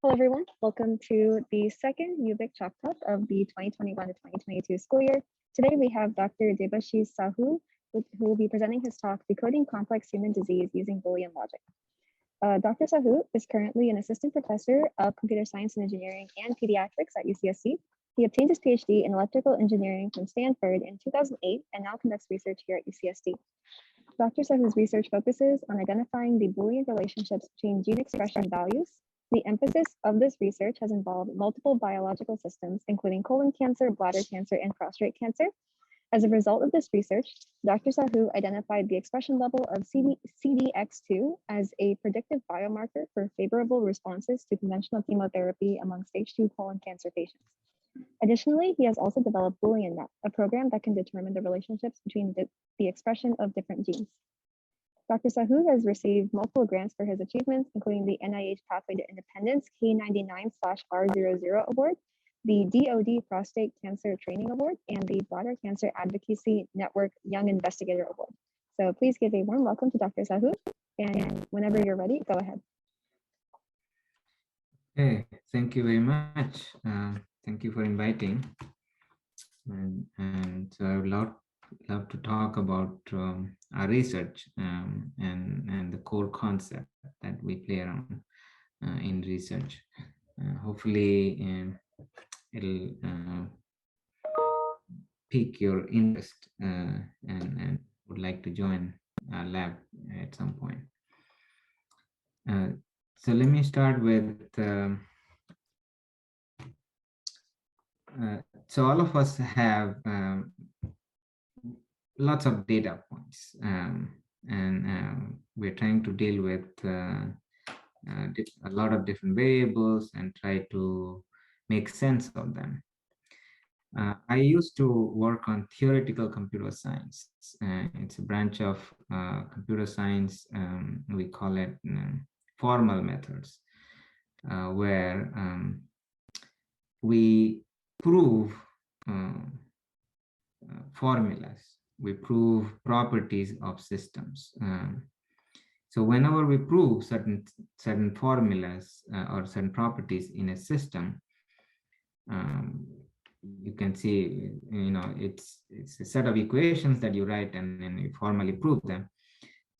Hello, everyone. Welcome to the second UBIC Chalk Talk of the 2021 to 2022 school year. Today, we have Dr. Debashis Sahoo, who will be presenting his talk, Decoding Complex Human Disease Using Boolean Logic. Dr. Sahoo is currently an assistant professor of computer science and engineering and pediatrics at UCSC. He obtained his PhD in electrical engineering from Stanford in 2008 and now conducts research here at UCSD. Dr. Sahoo's research focuses on identifying the Boolean relationships between gene expression values. The emphasis of this research has involved multiple biological systems, including colon cancer, bladder cancer, and prostate cancer. As a result of this research, Dr. Sahoo identified the expression level of CDX2 as a predictive biomarker for favorable responses to conventional chemotherapy among stage 2 colon cancer patients. Additionally, he has also developed BooleanNet, a program that can determine the relationships between the expression of different genes. Dr. Sahoo has received multiple grants for his achievements, including the NIH Pathway to Independence K99/R00 Award, the DoD Prostate Cancer Training Award, and the Bladder Cancer Advocacy Network Young Investigator Award. So please give a warm welcome to Dr. Sahoo, and whenever you're ready, go ahead. Okay, thank you very much. Thank you for inviting. And so I would love to talk about our research and the core concept that we play around in research. Hopefully it'll pique your interest and would like to join our lab at some point. So let me start with so all of us have lots of data points, and we're trying to deal with a lot of different variables and try to make sense of them. I used to work on theoretical computer science. It's a branch of computer science. We call it formal methods, where we prove formulas. We prove properties of systems. So whenever we prove certain formulas or certain properties in a system, you can see, it's a set of equations that you write and then you formally prove them.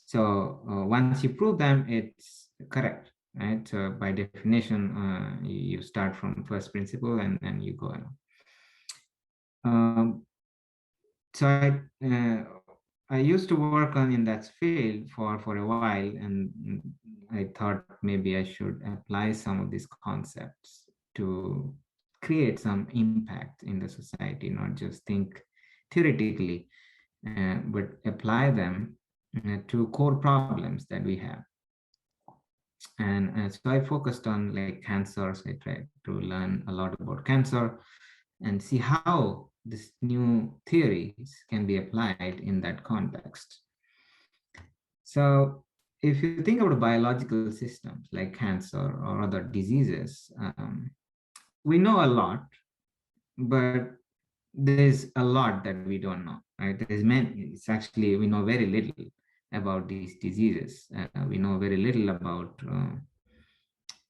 So once you prove them, it's correct, right? So by definition, you start from first principle and then you go on. So I used to work in that field for a while, and I thought maybe I should apply some of these concepts to create some impact in the society, not just think theoretically, but apply them to core problems that we have. And so I focused on like cancer. So I tried to learn a lot about cancer and see how these new theories can be applied in that context. So if you think about biological systems like cancer or other diseases, we know a lot, but there's a lot that we don't know, right? It's actually, we know very little about these diseases. We know very little about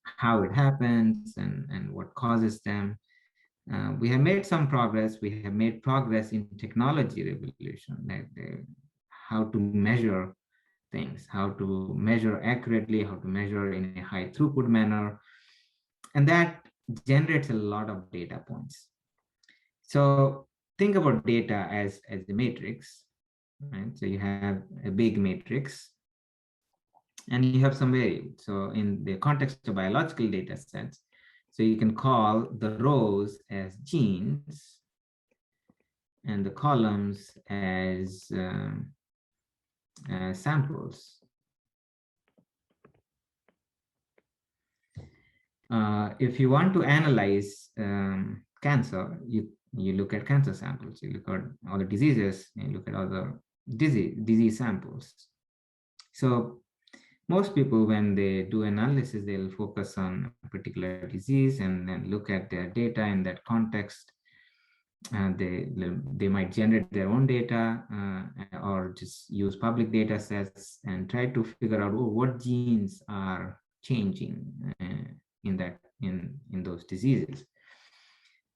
how it happens and what causes them. We have made some progress. We have made progress in technology revolution, like how to measure things, how to measure accurately, how to measure in a high throughput manner. And that generates a lot of data points. So think about data as the matrix, right? So you have a big matrix and you have some variables. So in the context of biological data sets, so you can call the rows as genes and the columns as samples. If you want to analyze cancer, you look at cancer samples, you look at all the diseases, you look at all the disease samples. So most people, when they do analysis, they'll focus on a particular disease and then look at their data in that context. They might generate their own data or just use public data sets and try to figure out what genes are changing in in those diseases.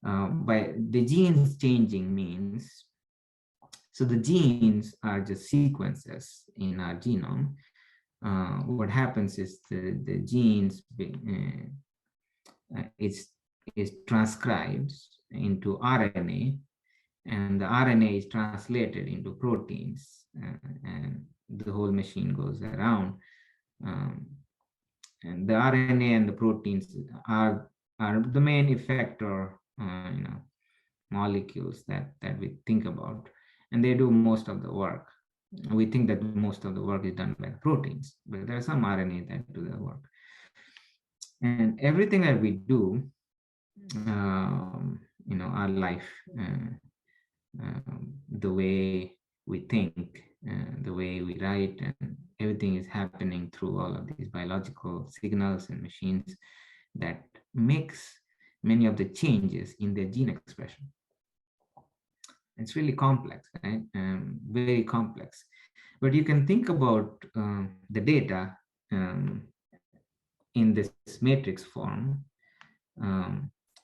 By the genes changing means, so the genes are just sequences in our genome. What happens is the genes is transcribed into RNA, and the RNA is translated into proteins, and the whole machine goes around. Um, and the RNA and the proteins are the main effector, molecules that we think about, and they do most of the work. We think that most of the work is done by the proteins, but there are some RNA that do the work. And everything that we do, our life, the way we think, the way we write, and everything is happening through all of these biological signals and machines that makes many of the changes in their gene expression. It's really complex, right? Very complex. But you can think about the data in this matrix form,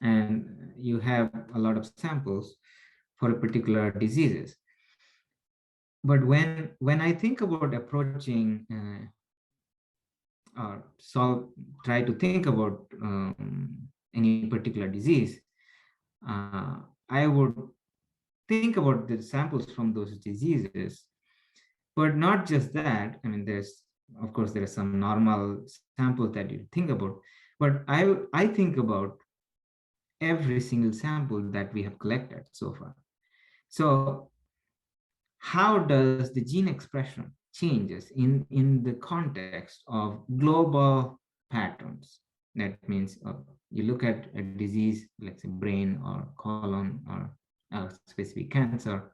and you have a lot of samples for a particular diseases. But when I think about approaching or try to think about any particular disease, I would think about the samples from those diseases, but not just that. I mean, of course, there are some normal samples that you think about, but I think about every single sample that we have collected so far. So how does the gene expression changes in the context of global patterns? That means you look at a disease, let's say brain or colon or a specific cancer,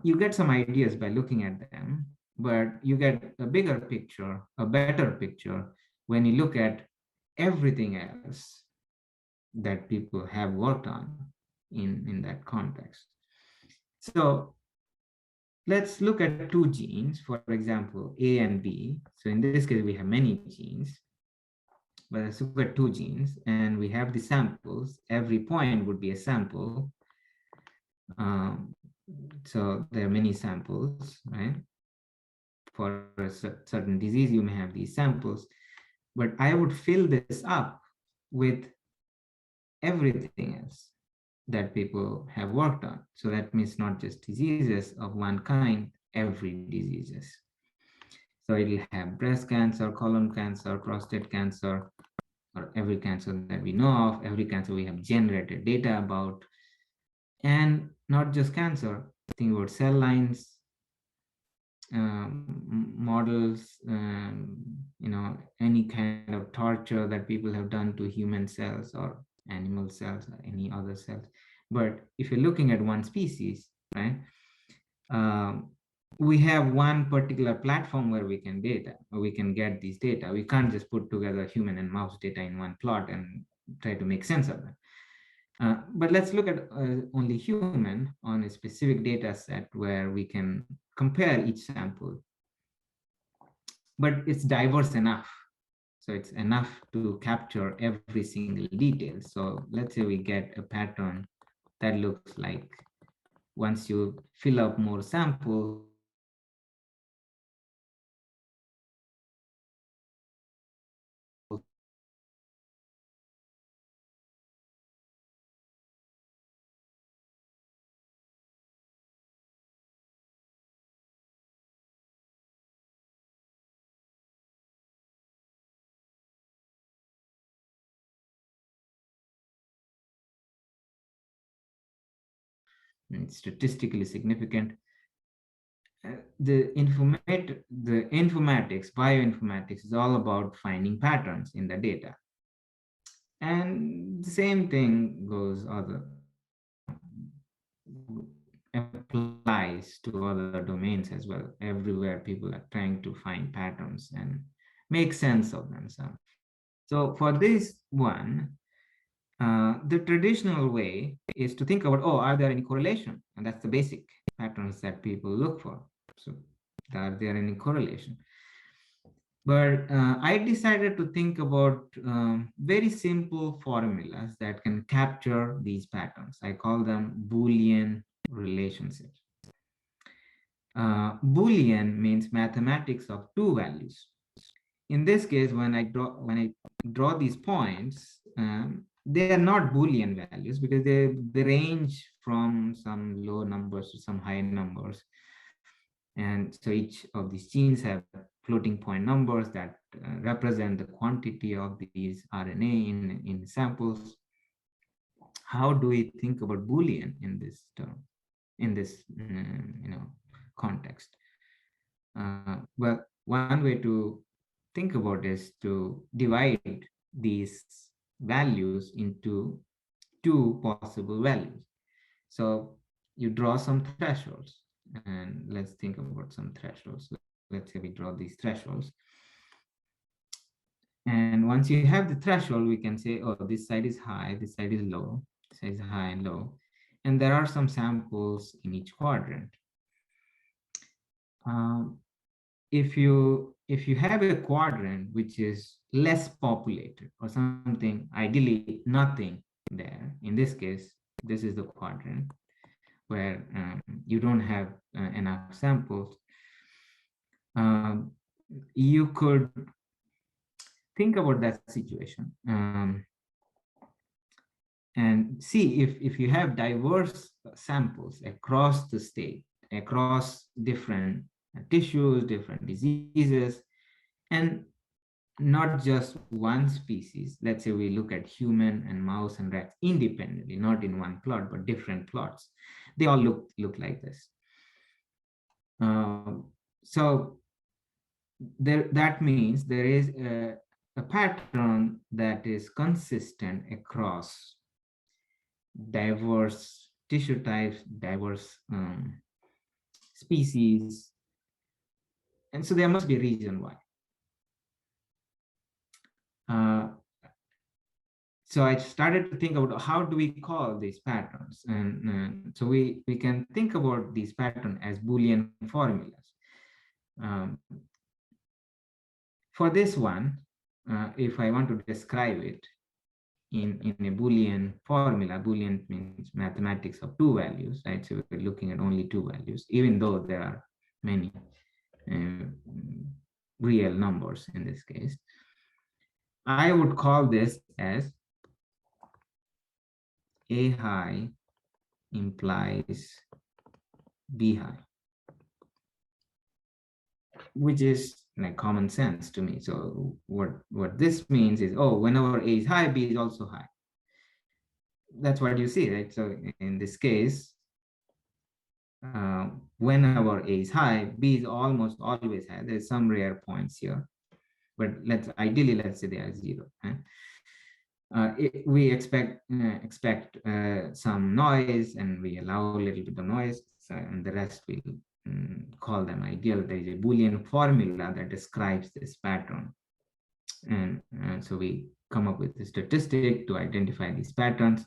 you get some ideas by looking at them, but you get a bigger picture, a better picture, when you look at everything else that people have worked on in that context. So let's look at two genes, for example, A and B. So in this case, we have many genes, but let's look at two genes, and we have the samples. Every point would be a sample. So there are many samples, right? For a certain disease, you may have these samples, but I would fill this up with everything else that people have worked on. So that means not just diseases of one kind, every diseases. So it'll have breast cancer, colon cancer, prostate cancer, or every cancer that we know of, every cancer we have generated data about. And not just cancer, think about cell lines, models, any kind of torture that people have done to human cells or animal cells or any other cells. But if you're looking at one species, right, we have one particular platform where we can get these data. We can't just put together human and mouse data in one plot and try to make sense of them. But let's look at only human on a specific data set where we can compare each sample. But it's diverse enough. So it's enough to capture every single detail. So let's say we get a pattern that looks like, once you fill up more samples, it's statistically significant. The informatics, bioinformatics is all about finding patterns in the data. And the same thing applies to other domains as well. Everywhere people are trying to find patterns and make sense of them. So for this one, the traditional way is to think about, are there any correlation? And that's the basic patterns that people look for. So are there any correlation? But I decided to think about very simple formulas that can capture these patterns. I call them Boolean relationships. Boolean means mathematics of two values. In this case, when I draw these points, they are not Boolean values because they range from some low numbers to some high numbers. And so each of these genes have floating point numbers that represent the quantity of these RNA in samples. How do we think about Boolean in this term, in this context? Well, one way to think about is to divide these values into two possible values. So you draw some thresholds, and let's think about some thresholds. Let's say we draw these thresholds. And once you have the threshold, we can say, oh, this side is high, this side is low, this side is high and low. And there are some samples in each quadrant. If you have a quadrant which is less populated or something, ideally nothing there, in this case, this is the quadrant where you don't have enough samples, you could think about that situation and see if you have diverse samples across the state, across different tissues, different diseases, and not just one species. Let's say we look at human and mouse and rats independently, not in one plot, but different plots. They all look like this. So that means there is a pattern that is consistent across diverse tissue types, diverse species. And so there must be a reason why. So I started to think about how do we call these patterns? And so we can think about these patterns as Boolean formulas. For this one, if I want to describe it in a Boolean formula, Boolean means mathematics of two values, right? So we're looking at only two values, even though there are many real numbers in this case. I would call this as A high implies B high, which is like common sense to me. So what this means is, oh, whenever A is high, B is also high. That's what you see, right? So in this case, whenever A is high, B is almost always high. There's some rare points here, but ideally let's say they are zero. We expect some noise, and we allow a little bit of noise, and the rest we call them ideal. There is a Boolean formula that describes this pattern, and so we come up with a statistic to identify these patterns.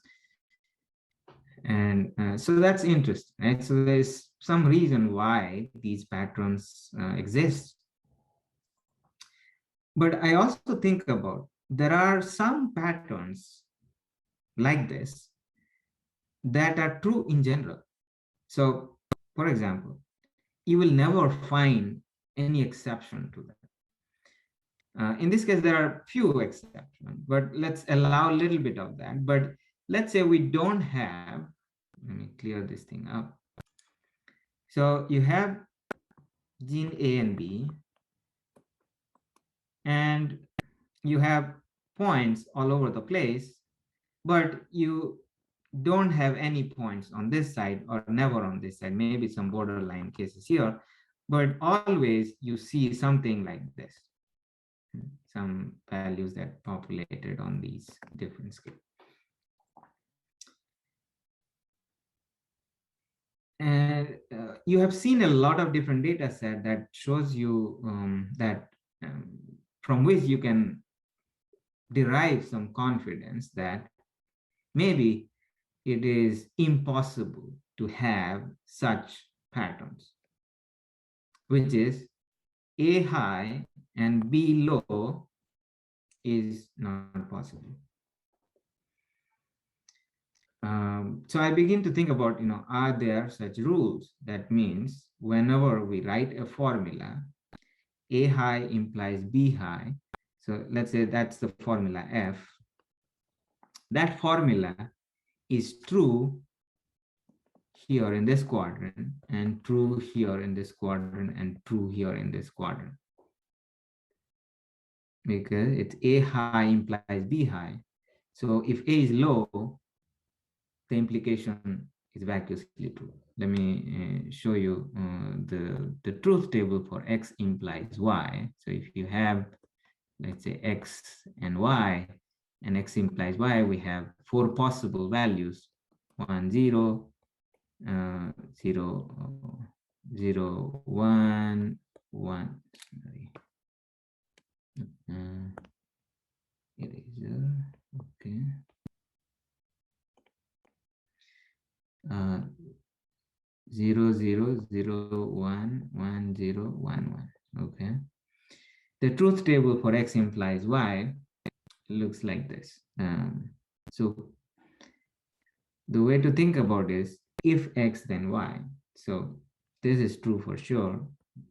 And so that's interesting, right? So there's some reason why these patterns exist. But I also think about, there are some patterns like this that are true in general. So, for example, you will never find any exception to that. In this case, there are few exceptions, but let's allow a little bit of that. But let's say we don't have, let me clear this thing up. So you have gene A and B, and you have points all over the place, but you don't have any points on this side or never on this side, maybe some borderline cases here, but always you see something like this, some values that populated on these different scales. And you have seen a lot of different data set that shows you that from which you can derive some confidence that maybe it is impossible to have such patterns, which is A high and B low is not possible. So I begin to think about, are there such rules? That means whenever we write a formula, A high implies B high. So let's say that's the formula F. That formula is true here in this quadrant, and true here in this quadrant, and true here in this quadrant. Because it's A high implies B high. So if A is low, the implication is vacuously true. Let me show you the truth table for X implies Y. So if you have, let's say, X and Y, and X implies Y, we have 4 possible values: 1, 0, 0, 0, 1, 1. Sorry. Eraser. Okay. 0, 0, 0, 1, 1, 0, 1, 1. Okay. The truth table for X implies Y looks like this. So the way to think about is if X then Y. So this is true for sure.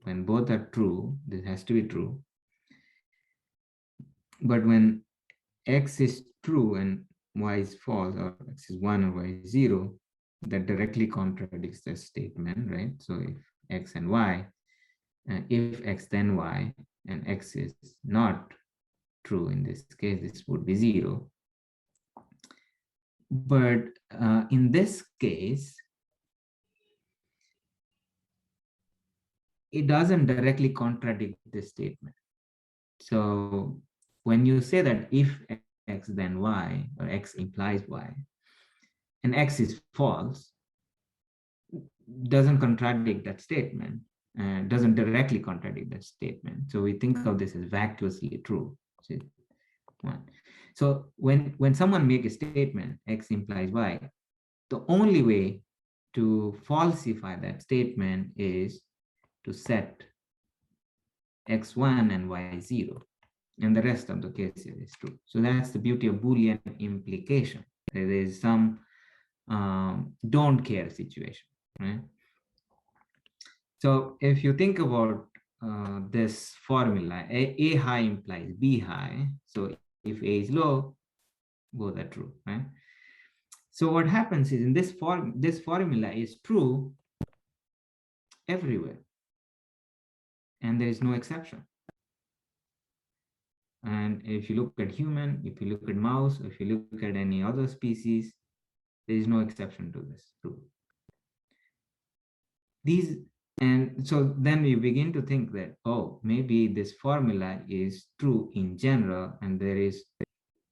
When both are true, this has to be true. But when X is true and Y is false, or X is 1 or Y is 0, that directly contradicts the statement, right? So if X and Y, if X then Y, and X is not true in this case, this would be 0. But in this case, it doesn't directly contradict this statement. So when you say that if X then Y, or X implies Y, and X is false, doesn't contradict that statement, doesn't directly contradict that statement. So we think of this as vacuously true. So when someone makes a statement, X implies Y, the only way to falsify that statement is to set X1 and Y0, and the rest of the cases is true. So that's the beauty of Boolean implication. There is some don't care situation, right? So if you think about this formula, A high implies B high. So if A is low, both are true, right? So what happens is in this formula is true everywhere, and there is no exception. And if you look at human, if you look at mouse, if you look at any other species, there is no exception to this rule. And so then we begin to think that, oh, maybe this formula is true in general, and there is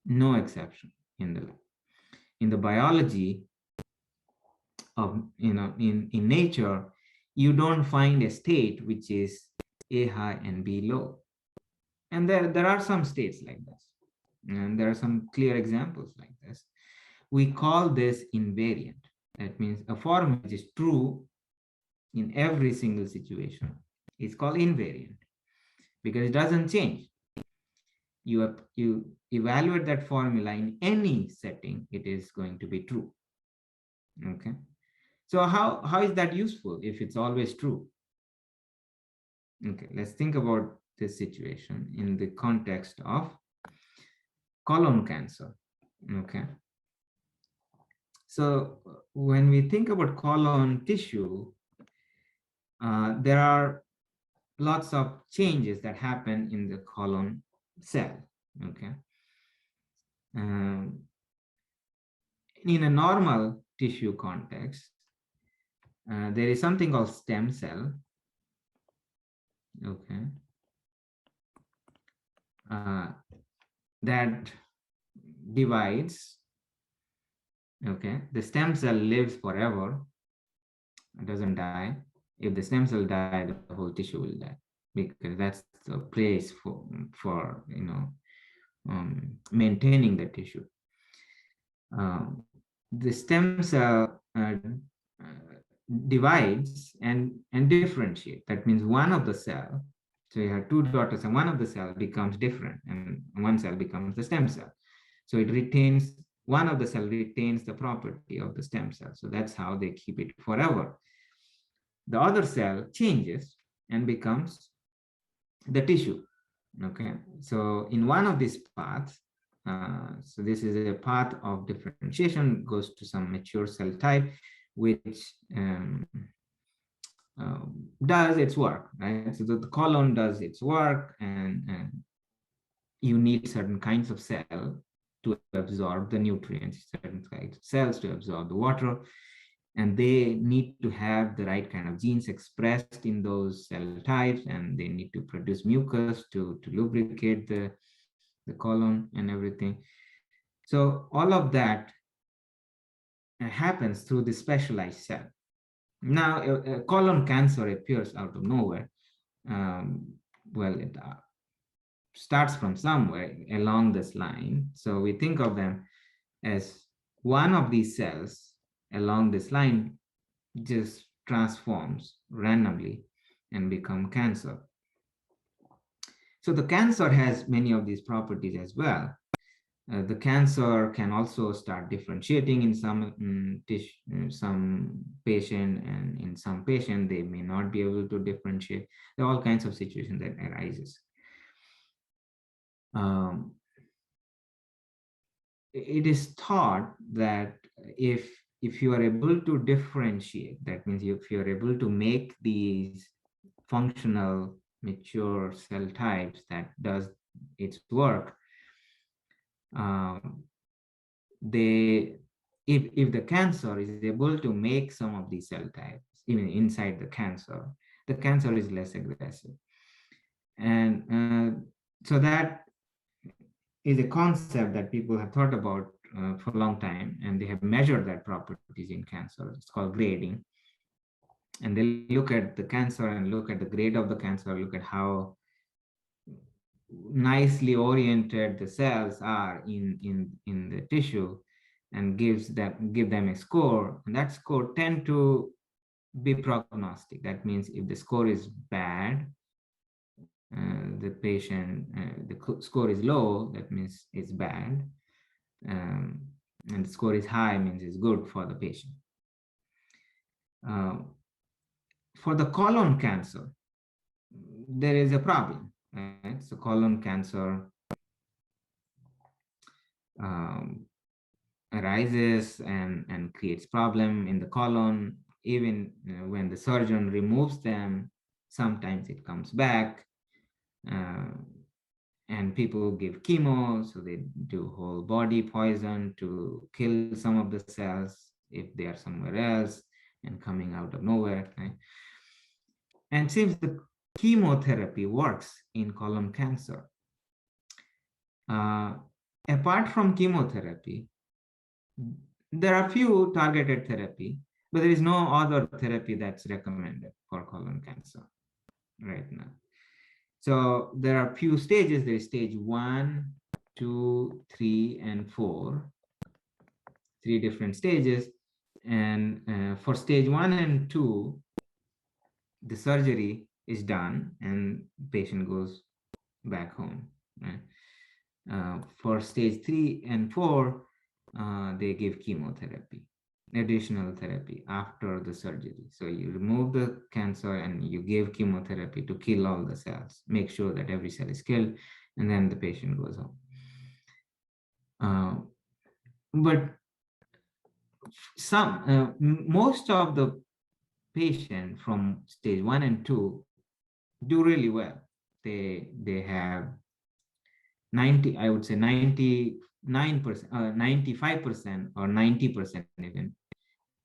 no exception in the biology of, in nature, you don't find a state which is A high and B low. And there are some states like this, and there are some clear examples like this. We call this invariant. That means a formula which is true in every single situation. It's called invariant because it doesn't change. You evaluate that formula in any setting, it is going to be true. Okay. So how is that useful if it's always true? Okay, let's think about this situation in the context of colon cancer. Okay. So when we think about colon tissue, there are lots of changes that happen in the colon cell. Okay. In a normal tissue context, there is something called stem cell. Okay. That divides. Okay. The stem cell lives forever. It doesn't die. If the stem cell dies, the whole tissue will die, because that's the place for maintaining the tissue. The stem cell divides and differentiate. That means one of the cell, So you have two daughters, and one of the cell becomes different, and one cell becomes the stem cell. So it retains, one of the cell retains the property of the stem cell. So that's how they keep it forever. The other cell changes and becomes the tissue. Okay, so in one of these paths, so this is a path of differentiation, goes to some mature cell type, which does its work, right? So the colon does its work, and you need certain kinds of cell to absorb the nutrients, certain kinds of cells to absorb the water, and they need to have the right kind of genes expressed in those cell types, and they need to produce mucus to lubricate the colon and everything. So all of that happens through the specialized cell. Now, a colon cancer appears out of nowhere. Well, it starts from somewhere along this line. So we think of them as one of these cells along this line just transforms randomly and become cancer. So the cancer has many of these properties as well. The cancer can also start differentiating in some patient, and in some patient they may not be able to differentiate. There are all kinds of situations that arises. It is thought that if you are able to differentiate, that means if you are able to make these functional mature cell types that does its work, they if the cancer is able to make some of these cell types even inside the cancer is less aggressive. And so that is a concept that people have thought about for a long time, and they have measured that properties in cancer. It's called grading. And they look at the cancer and look at the grade of the cancer, look at how nicely oriented the cells are in the tissue, and give them a score. And that score tend to be prognostic. That means if the score is bad, the patient, the score is low, that means it's bad. And the score is high, means it's good for the patient. For the colon cancer, there is a problem, right? So colon cancer arises and creates problem in the colon. Even when the surgeon removes them, sometimes it comes back. And people give chemo, so they do whole body poison to kill some of the cells if they are somewhere else and coming out of nowhere, right? And seems the chemotherapy works in colon cancer. Apart from chemotherapy, there are few targeted therapy, but there is no other therapy that's recommended for colon cancer right now. So there are few stages. There is stage 1, 2, 3, and 4, 3 different stages. And for stage 1 and 2, the surgery is done and patient goes back home, right? For stage 3 and 4, they give chemotherapy, additional therapy after the surgery. So you remove the cancer and you give chemotherapy to kill all the cells, make sure that every cell is killed, and then the patient goes home. But most of the patient from stage 1 and 2 do really well. They have 90, I would say 99%, 95% or 90% even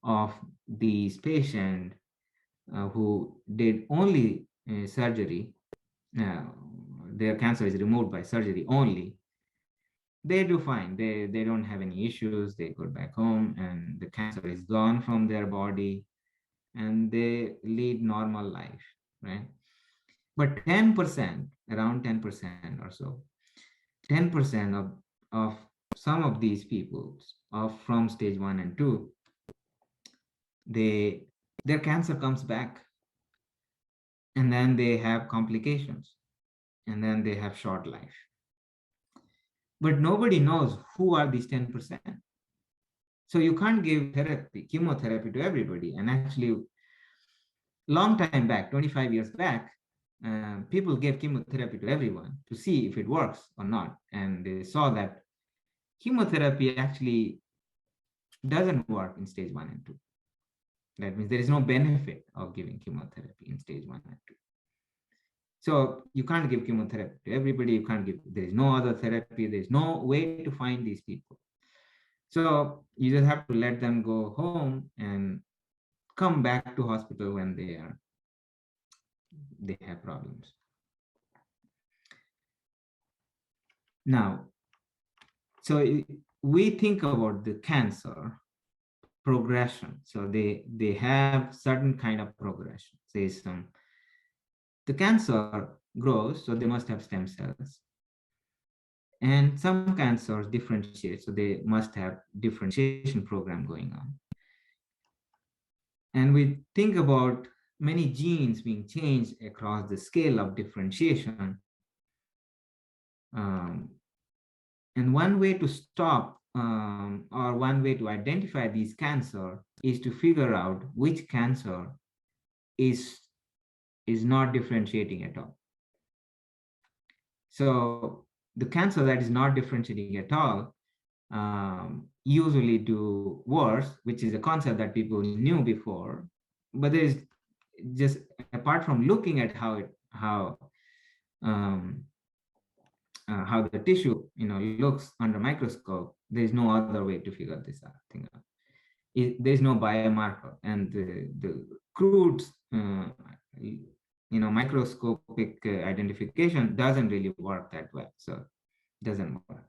of these patients who did only surgery, their cancer is removed by surgery only, they do fine. They don't have any issues. They go back home and the cancer is gone from their body and they lead normal life, right? But 10%, around 10% or so, 10% of some of these people from stage 1 and 2, their cancer comes back and then they have complications. and then they have short life. But nobody knows who are these 10%. So you can't give chemotherapy to everybody. And actually, long time back, 25 years back, people gave chemotherapy to everyone to see if it works or not. And they saw that chemotherapy actually doesn't work in stage 1 and 2. That means there is no benefit of giving chemotherapy in stage 1 and 2. So you can't give chemotherapy to everybody. You can't give, there is no other therapy. There's no way to find these people. So you just have to let them go home and come back to hospital when they have problems. Now, so we think about the cancer progression. So they have certain kind of progression. Say the cancer grows, so they must have stem cells. And some cancers differentiate, so they must have differentiation program going on. And we think about many genes being changed across the scale of differentiation. And one way to stop or one way to identify these cancer is to figure out which cancer is not differentiating at all. So the cancer that is not differentiating at all usually do worse, which is a concept that people knew before. But there is just, apart from looking at how the tissue looks under microscope, there is no other way to figure this thing out. There is no biomarker, and the crude microscopic identification doesn't really work that well. So it doesn't work.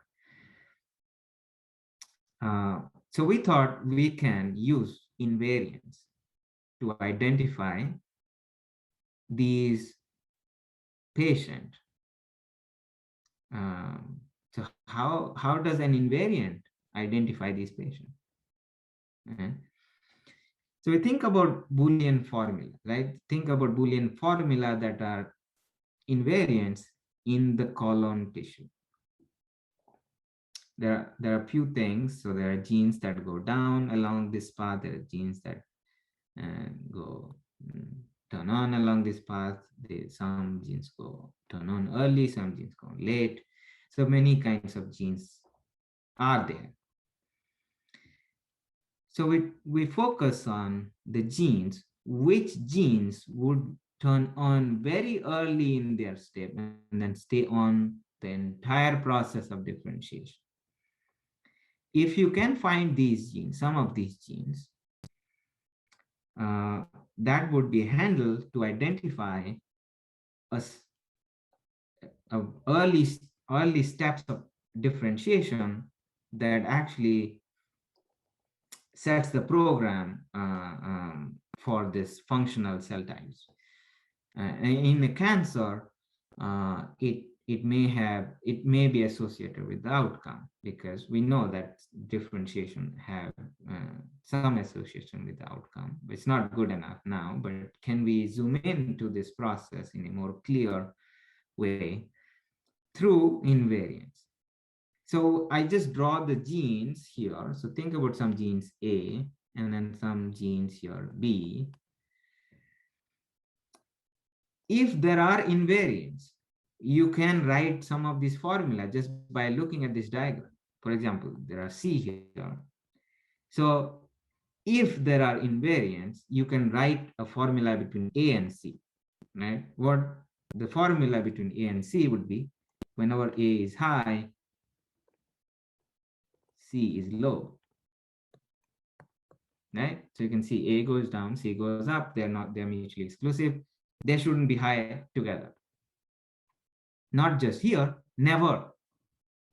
So we thought we can use invariants to identify these patients. So how does an invariant identify these patients? So we think about Boolean formula, right? Think about Boolean formula that are invariants in the colon tissue. There are a few things. So there are genes that go down along this path. There are genes that go turn on along this path. Some genes go turn on early, some genes go late. So many kinds of genes are there. So we focus on the genes, which genes would turn on very early in their step and then stay on the entire process of differentiation. If you can find these genes, some of these genes, that would be handled to identify early steps of differentiation that actually sets the program for this functional cell types. In a cancer, it may be associated with the outcome, because we know that differentiation have some association with the outcome. It's not good enough now, but can we zoom into this process in a more clear way through invariants? So I just draw the genes here. So think about some genes A and then some genes here B. If there are invariants, you can write some of these formula just by looking at this diagram. For example, there are C here. So if there are invariants, you can write a formula between A and C, right? What the formula between A and C would be: whenever A is high, C is low, right? So you can see A goes down, C goes up. They're mutually exclusive. They shouldn't be high together. Not just here, never,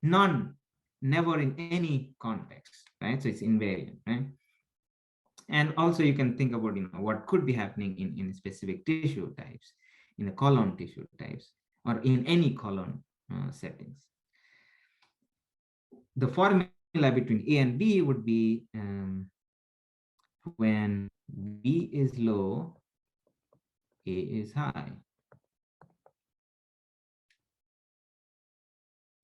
none, never in any context, right? So it's invariant, right? And also you can think about what could be happening in specific tissue types, in the colon tissue types, or in any colon settings. The formula between A and B would be when B is low, A is high.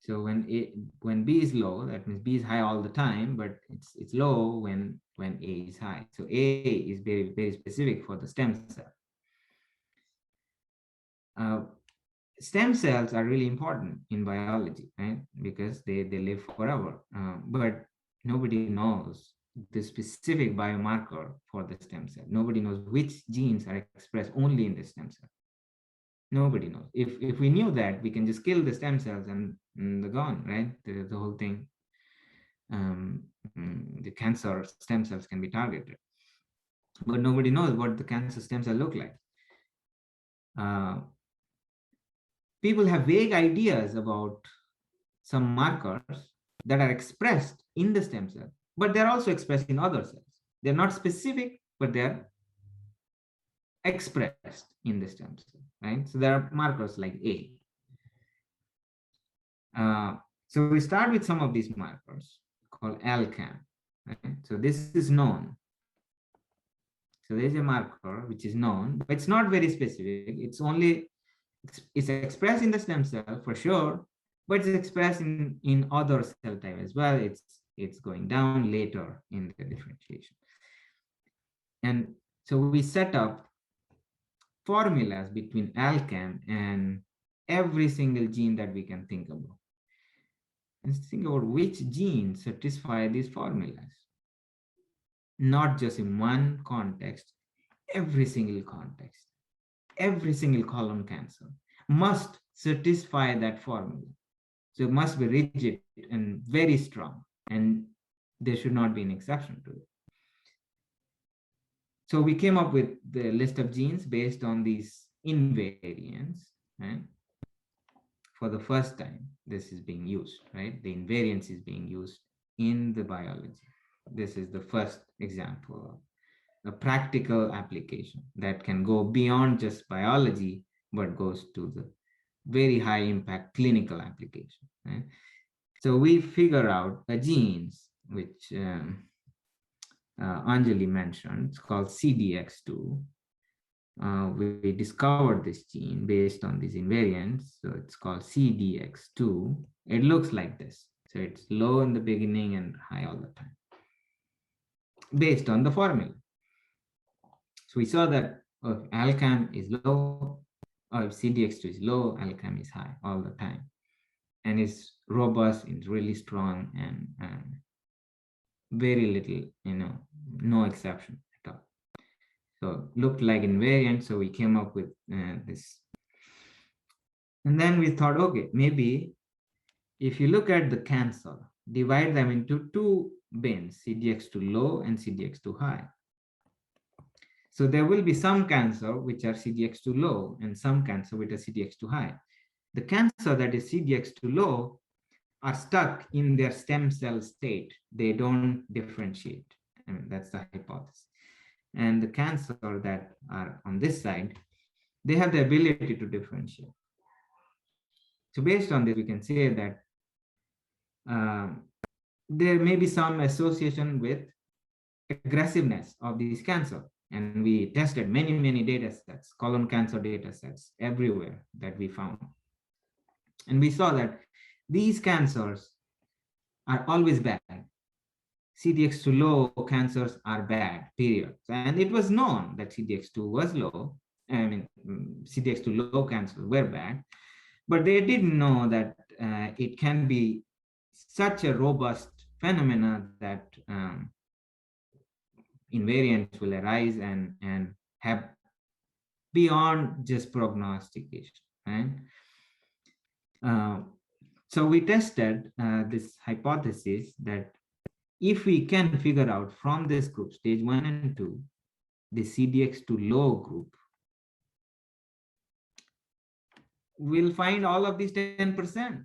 So when B is low, that means B is high all the time, but it's low when A is high. So A is very specific for the stem cell. Stem cells are really important in biology, right? Because they live forever. But nobody knows the specific biomarker for the stem cell. Nobody knows which genes are expressed only in the stem cell. Nobody knows. If we knew that, we can just kill the stem cells and they're gone, right? The whole thing. The cancer stem cells can be targeted, but nobody knows what the cancer stem cell look like. People have vague ideas about some markers that are expressed in the stem cell, but they're also expressed in other cells. They're not specific, but they're expressed in the stem cell, right? So there are markers like A. So we start with some of these markers called ALCAM, right? So this is known. So there's a marker which is known, but it's not very specific. It's expressed in the stem cell for sure, but it's expressed in other cell type as well. It's going down later in the differentiation. And so we set up formulas between ALCAM and every single gene that we can think about. And think about which genes satisfy these formulas. Not just in one context, every single context, every single colon cancer must satisfy that formula. So it must be rigid and very strong, and there should not be an exception to it. So we came up with the list of genes based on these invariants, right? For the first time, this is being used, right? The invariance is being used in the biology. This is the first example of a practical application that can go beyond just biology, but goes to the very high impact clinical application. Right? So we figure out the genes, which Anjali mentioned. It's called CDX2. We discovered this gene based on these invariants. So it's called CDX2. It looks like this. So it's low in the beginning and high all the time, based on the formula. So we saw that if ALCAM is low, or if CDX2 is low, ALCAM is high all the time. And it's robust, it's really strong, and very little, no exception at all. So looked like invariant, so we came up with this. And then we thought, okay, maybe if you look at the cancer, divide them into two bins, CDX2 low and CDX2 high. So there will be some cancer which are CDX2 low and some cancer which are CDX2 high. The cancer that is CDX2 low are stuck in their stem cell state. They don't differentiate. I mean, that's the hypothesis. And the cancer that are on this side, they have the ability to differentiate. So based on this, we can say that there may be some association with aggressiveness of these cancer. And we tested many data sets, colon cancer data sets everywhere that we found. And we saw that these cancers are always bad. CDX2 low cancers are bad, period. And it was known that CDX2 was low. I mean, CDX2 low cancers were bad, but they didn't know that it can be such a robust phenomena that invariants will arise and have beyond just prognostication, right? So we tested this hypothesis that if we can figure out from this group, stage 1 and 2, the CDX2 low group, we'll find all of these 10%.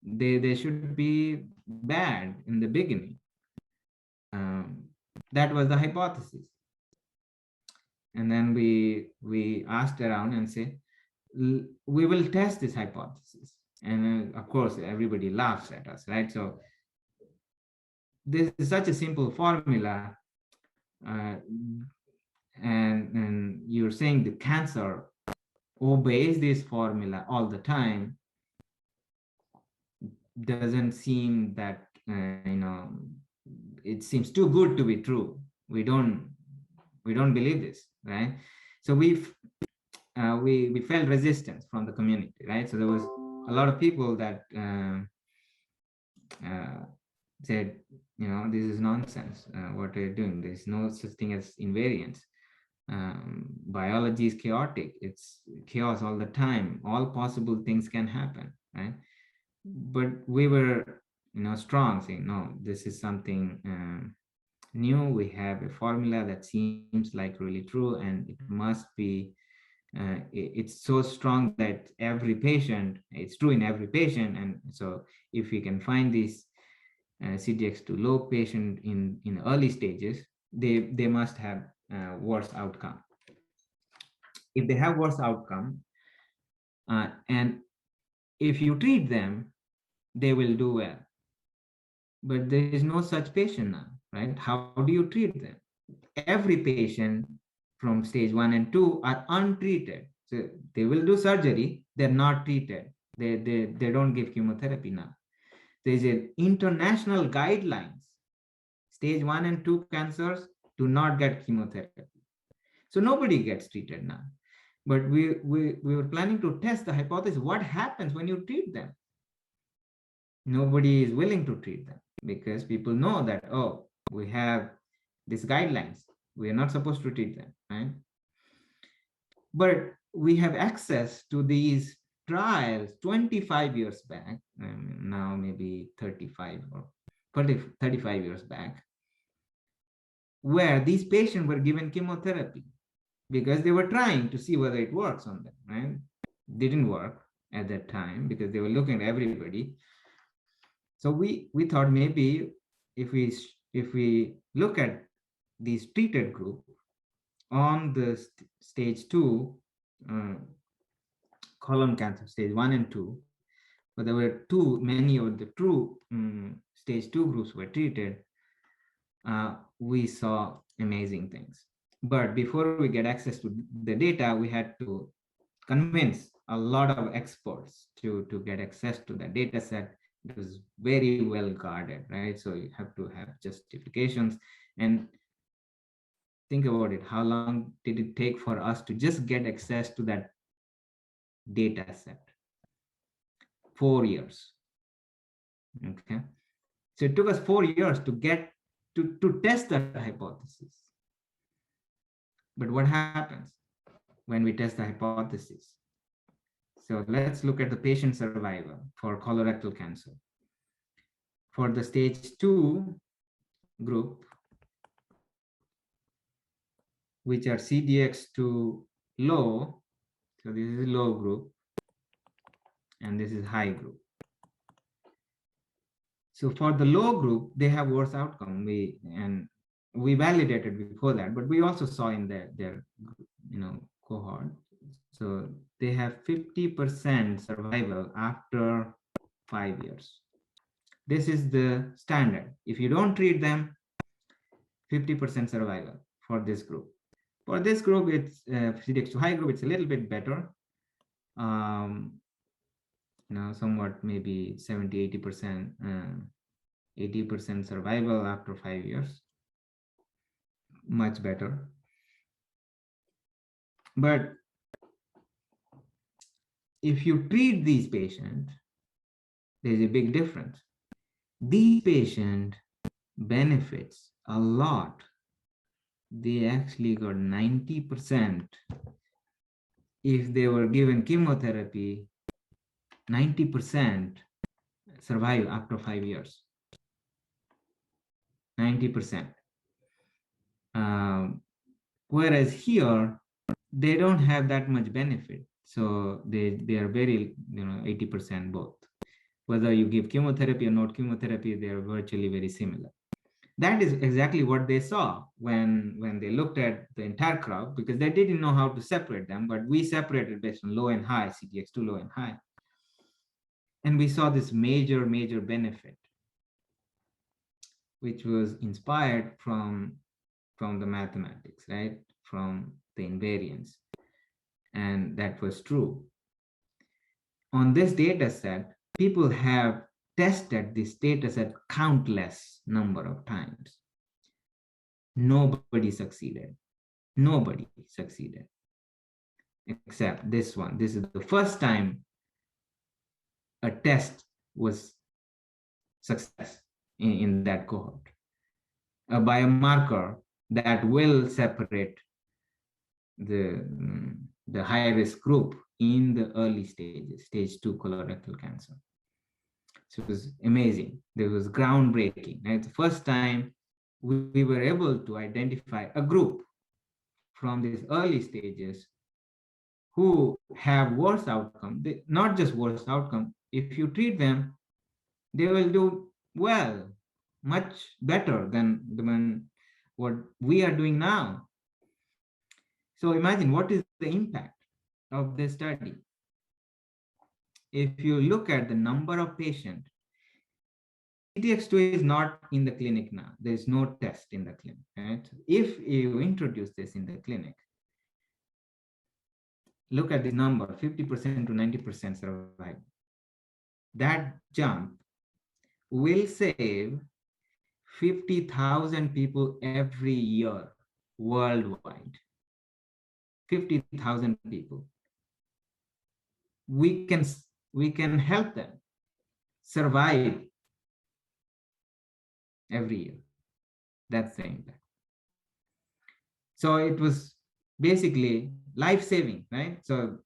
They should be bad in the beginning. That was the hypothesis. And then we asked around and said, we will test this hypothesis. And of course, everybody laughs at us, right? So this is such a simple formula. And you're saying the cancer obeys this formula all the time. doesn't seem that, it seems too good to be true. We don't believe this, right? So we felt resistance from the community, right? So there was a lot of people that uh, said, this is nonsense. What are you doing? There's no such thing as invariance. Biology is chaotic. It's chaos all the time. All possible things can happen, right? But we were, strong, saying, no, this is something new. We have a formula that seems like really true, and it must be. It's so strong that every patient, it's true in every patient, and so if we can find this CDX2 low patient in early stages, they must have worse outcome. If they have worse outcome, and if you treat them, they will do well. But there is no such patient now, right? How do you treat them? Every patient from stage 1 and 2 are untreated. So they will do surgery, they're not treated. They don't give chemotherapy now. There's an international guidelines. Stage 1 and 2 cancers do not get chemotherapy. So nobody gets treated now. But we were planning to test the hypothesis. What happens when you treat them? Nobody is willing to treat them because people know that, oh, we have these guidelines. We are not supposed to treat them, right? But we have access to these trials 25 years back, now maybe 35 or 35 years back, where these patients were given chemotherapy because they were trying to see whether it works on them, right? Didn't work at that time because they were looking at everybody. So we thought maybe if we look at these treated group on the stage 2 colon cancer, stage 1 and 2, but there were many of the true stage 2 groups were treated, we saw amazing things. But before we get access to the data, we had to convince a lot of experts to get access to the data set. It was very well guarded, right? So you have to have justifications. And think about it. How long did it take for us to just get access to that data set? 4 years. Okay. So it took us 4 years to get to test that hypothesis. But what happens when we test the hypothesis? So let's look at the patient survival for colorectal cancer. For the stage 2 group, which are CDX2 low, so this is low group, and this is high group. So for the low group, they have worse outcome. We validated before that, but we also saw in their cohort. So they have 50% survival after 5 years. This is the standard. If you don't treat them, 50% survival for this group. For this group, it's CDX2 high group, it's a little bit better. Somewhat maybe 70, 80%, 80% survival after 5 years. Much better. But if you treat these patients, there's a big difference. These patients benefits a lot. They actually got 90%. If they were given chemotherapy, 90% survive after 5 years. 90%. Whereas here, they don't have that much benefit. So they are very, 80% both. Whether you give chemotherapy or not chemotherapy, they are virtually very similar. That is exactly what they saw when they looked at the entire crowd, because they didn't know how to separate them, but we separated based on low and high, CDX2 low and high. And we saw this major benefit, which was inspired from the mathematics, right? From the invariance. And that was true. On this data set, people have tested this data set countless number of times. Nobody succeeded. Nobody succeeded except this one. This is the first time a test was success in that cohort. A biomarker that will separate the high risk group in the early stages, stage 2 colorectal cancer. So it was amazing. It was groundbreaking. And it's the first time we were able to identify a group from these early stages who have worse outcome. Not just worse outcome. If you treat them, they will do well, much better than what we are doing now. So imagine what is the impact of this study. If you look at the number of patients, CTX2 is not in the clinic now. There is no test in the clinic. Right? If you introduce this in the clinic, look at this number, 50% to 90% survival. That jump will save 50,000 people every year worldwide. 50,000 people. We can help them survive every year. That's the impact. So it was basically life-saving, right? So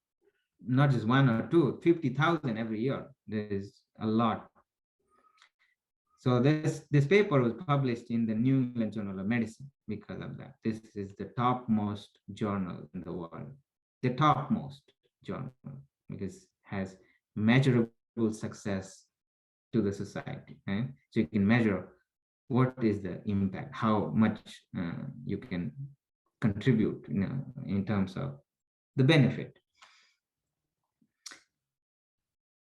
not just one or two, 50,000 every year. There's a lot. So this paper was published in the New England Journal of Medicine because of that. This is the topmost journal in the world, the topmost journal, because it has measurable success to the society. Right? So you can measure what is the impact, how much you can contribute, in terms of the benefit.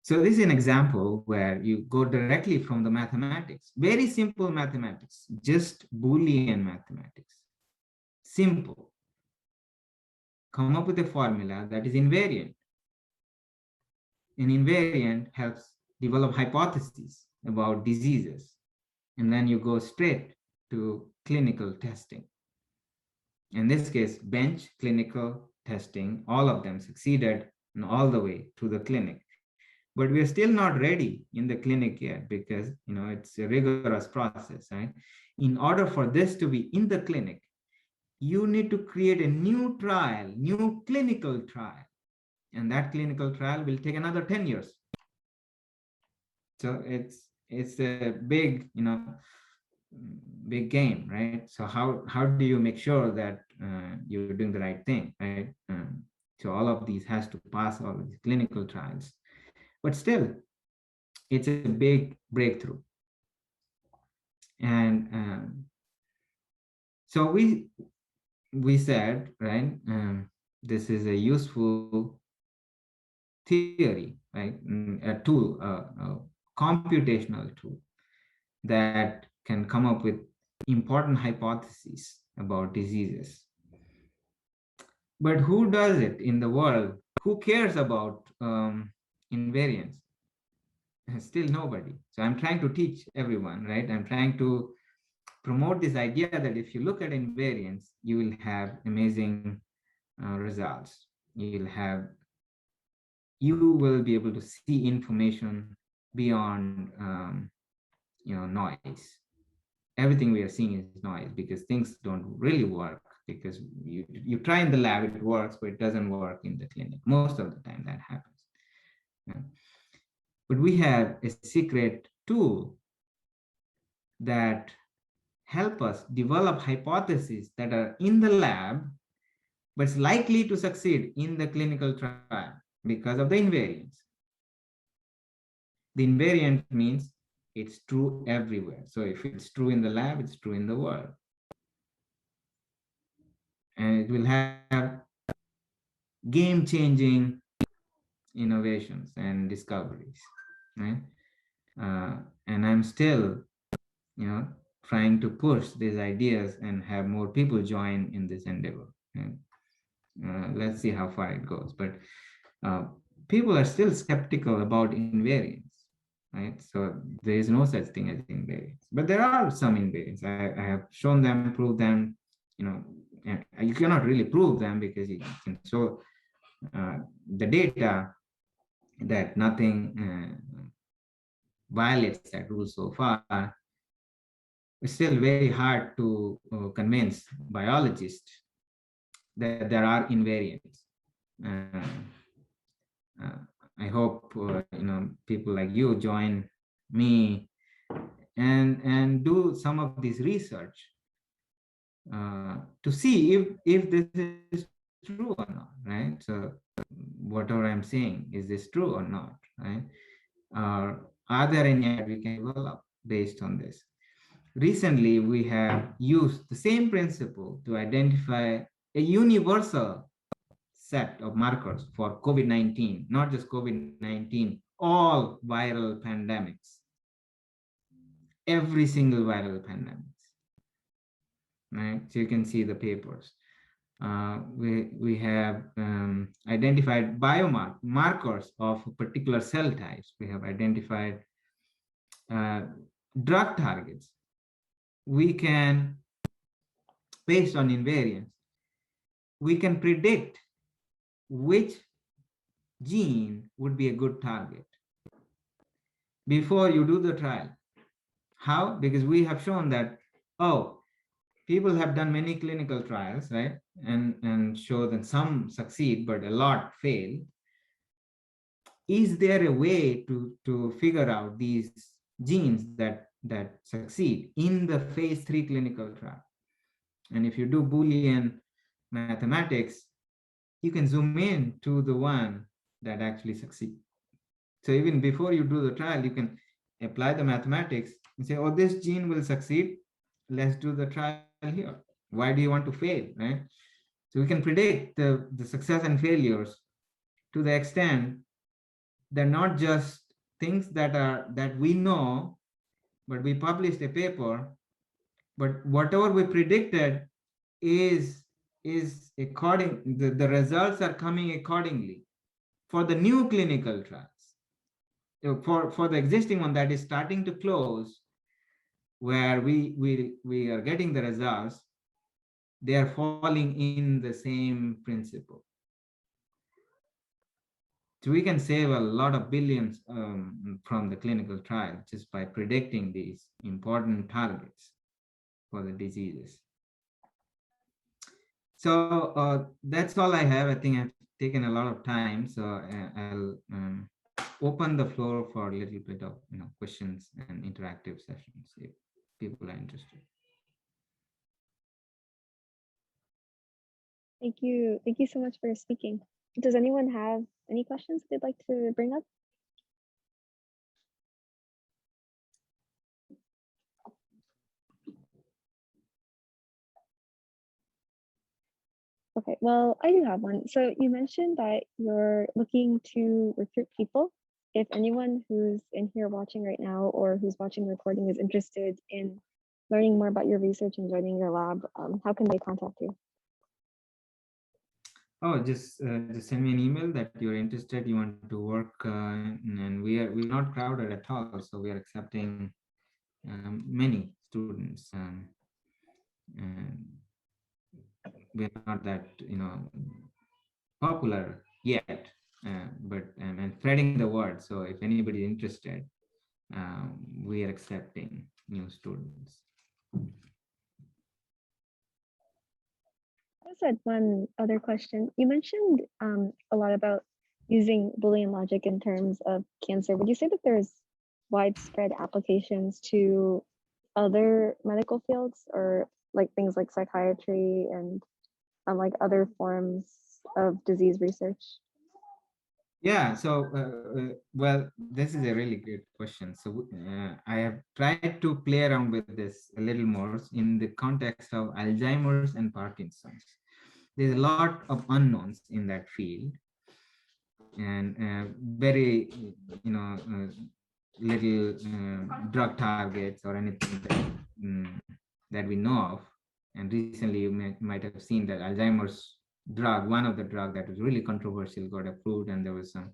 So this is an example where you go directly from the mathematics, very simple mathematics, just Boolean mathematics, simple. Come up with a formula that is invariant. An invariant helps develop hypotheses about diseases. And then you go straight to clinical testing. In this case, bench clinical testing, all of them succeeded and all the way to the clinic. But we are still not ready in the clinic yet because it's a rigorous process, right? In order for this to be in the clinic, you need to create a new trial, new clinical trial. And that clinical trial will take another 10 years. So it's a big, big game, right? So how do you make sure that you're doing the right thing, right? So all of these has to pass all of these clinical trials. But still, it's a big breakthrough. And so we said, right, this is a useful theory, right? A tool, a computational tool that can come up with important hypotheses about diseases. But who does it in the world? Who cares about invariance? Still nobody. So I'm trying to teach everyone, right? I'm trying to promote this idea that if you look at invariance, you will have amazing results. You will be able to see information beyond noise. Everything we are seeing is noise because things don't really work, because you try in the lab, it works, but it doesn't work in the clinic. Most of the time that happens. Yeah. But we have a secret tool that help us develop hypotheses that are in the lab, but it's likely to succeed in the clinical trial because of the invariance. The invariant means it's true everywhere. So if it's true in the lab, it's true in the world. And it will have game-changing innovations and discoveries, right? And I'm still, trying to push these ideas and have more people join in this endeavor. And, let's see how far it goes. But people are still skeptical about invariance. right? So there is no such thing as invariance, but there are some invariants. I have shown them, proved them, you know, and you cannot really prove them because you can show the data that nothing violates that rule so far. It's still very hard to convince biologists that there are invariants. Uh, uh, I hope people like you join me and do some of this research to see if this is true or not, right? So whatever I'm saying, is this true or not, right? Or are there any ideas we can develop based on this? Recently, we have used the same principle to identify a universal set of markers for COVID-19, not just COVID-19, all viral pandemics, every single viral pandemics, right? So you can see the papers. We have identified markers of particular cell types. We have identified uh, drug targets. We can, based on invariance, we can predict which gene would be a good target before you do the trial. How? Because we have shown that, oh, people have done many clinical trials, right? And show that some succeed, but a lot fail. Is there a way to figure out these genes that succeed in the phase 3 clinical trial? And if you do Boolean mathematics, you can zoom in to the one that actually succeeds. So even before you do the trial, you can apply the mathematics and say, oh, this gene will succeed. Let's do the trial here. Why do you want to fail, right? So we can predict the success and failures to the extent they're not just things that we know, but we published a paper, but whatever we predicted is according, the results are coming accordingly for the new clinical trials. For the existing one that is starting to close, where we are getting the results, they are falling in the same principle. So we can save a lot of billions from the clinical trial just by predicting these important targets for the diseases. So that's all I have. I think I've taken a lot of time, so I'll open the floor for a little bit of questions and interactive sessions if people are interested. Thank you. Thank you so much for speaking. Does anyone have any questions they'd like to bring up? Okay, well, I do have one. So you mentioned that you're looking to recruit people. If anyone who's in here watching right now or who's watching the recording is interested in learning more about your research and joining your lab, how can they contact you? Oh, just send me an email that you're interested, you want to work, and we're not crowded at all, so we are accepting many students. And we're not that popular yet, but and spreading the word. So if anybody is interested, we are accepting new students. I just had one other question. You mentioned a lot about using Boolean logic in terms of cancer. Would you say that there's widespread applications to other medical fields, or like things like psychiatry and like other forms of disease research? Yeah, so well, this is a really great question. So I have tried to play around with this a little more in the context of Alzheimer's and Parkinson's. There's a lot of unknowns in that field, and very little drug targets or anything that we know of. And recently you might have seen that Alzheimer's drug, one of the drug that was really controversial, got approved, and there was some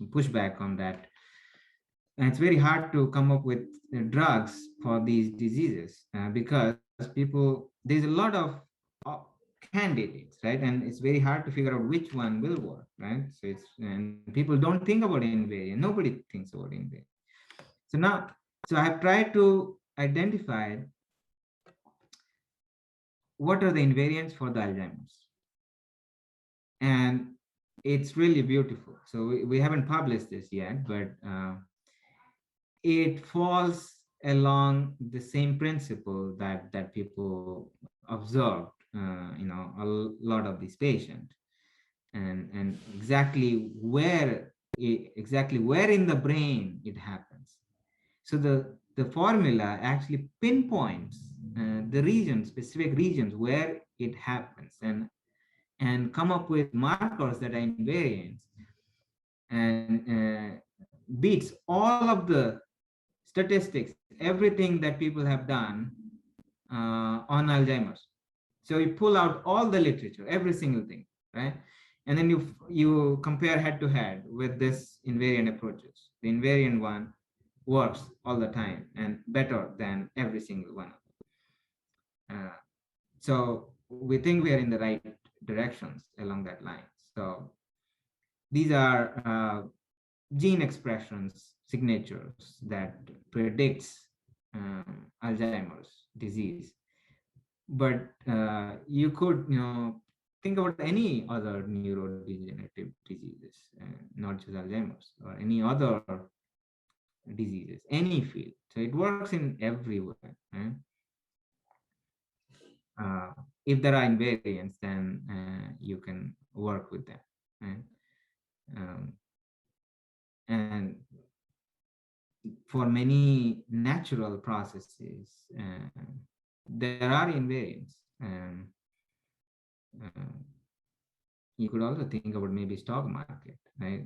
pushback on that. And it's very hard to come up with drugs for these diseases because there's a lot of uh, candidates, right? And it's very hard to figure out which one will work, right? And people don't think about invariant. Nobody thinks about invariant. So I've tried to identify what are the invariants for the Alzheimer's. And it's really beautiful. So we haven't published this yet, but it falls along the same principle that people observed, a lot of these patients, and exactly where in the brain it happens. So the formula actually pinpoints specific regions where it happens, and come up with markers that are invariants, and beats all of the statistics, everything that people have done on Alzheimer's. So you pull out all the literature, every single thing, right? And then you compare head to head with this invariant approaches. The invariant one works all the time and better than every single one. So we think we are in the right directions along that line. So these are gene expressions signatures that predicts Alzheimer's disease. But you could, think about any other neurodegenerative diseases, not just Alzheimer's, or any other diseases, any field. So it works in everywhere. Right? If there are invariants, then you can work with them. Right? And for many natural processes, there are invariants. You could also think about maybe stock market, right?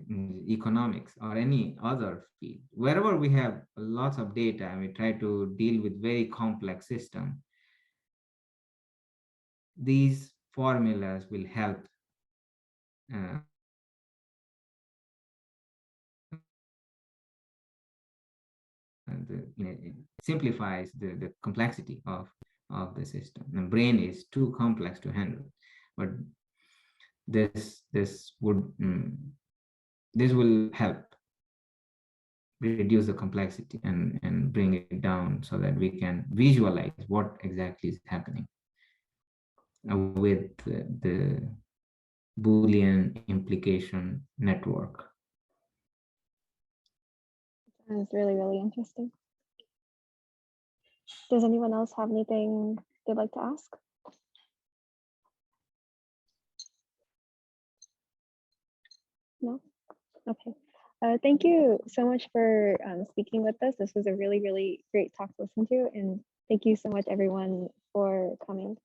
Economics or any other field. Wherever we have lots of data and we try to deal with very complex system, these formulas will help it simplifies the complexity of the system. The brain is too complex to handle, but this will help reduce the complexity and bring it down so that we can visualize what exactly is happening with the Boolean implication network. That's really, really interesting. Does anyone else have anything they'd like to ask? No? Okay. Thank you so much for speaking with us. This was a really, really great talk to listen to. And thank you so much, everyone, for coming.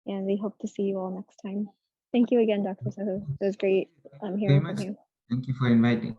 And we hope to see you all next time. Thank you again, Dr. Sahoo. It was great hearing from you. Thank you for inviting.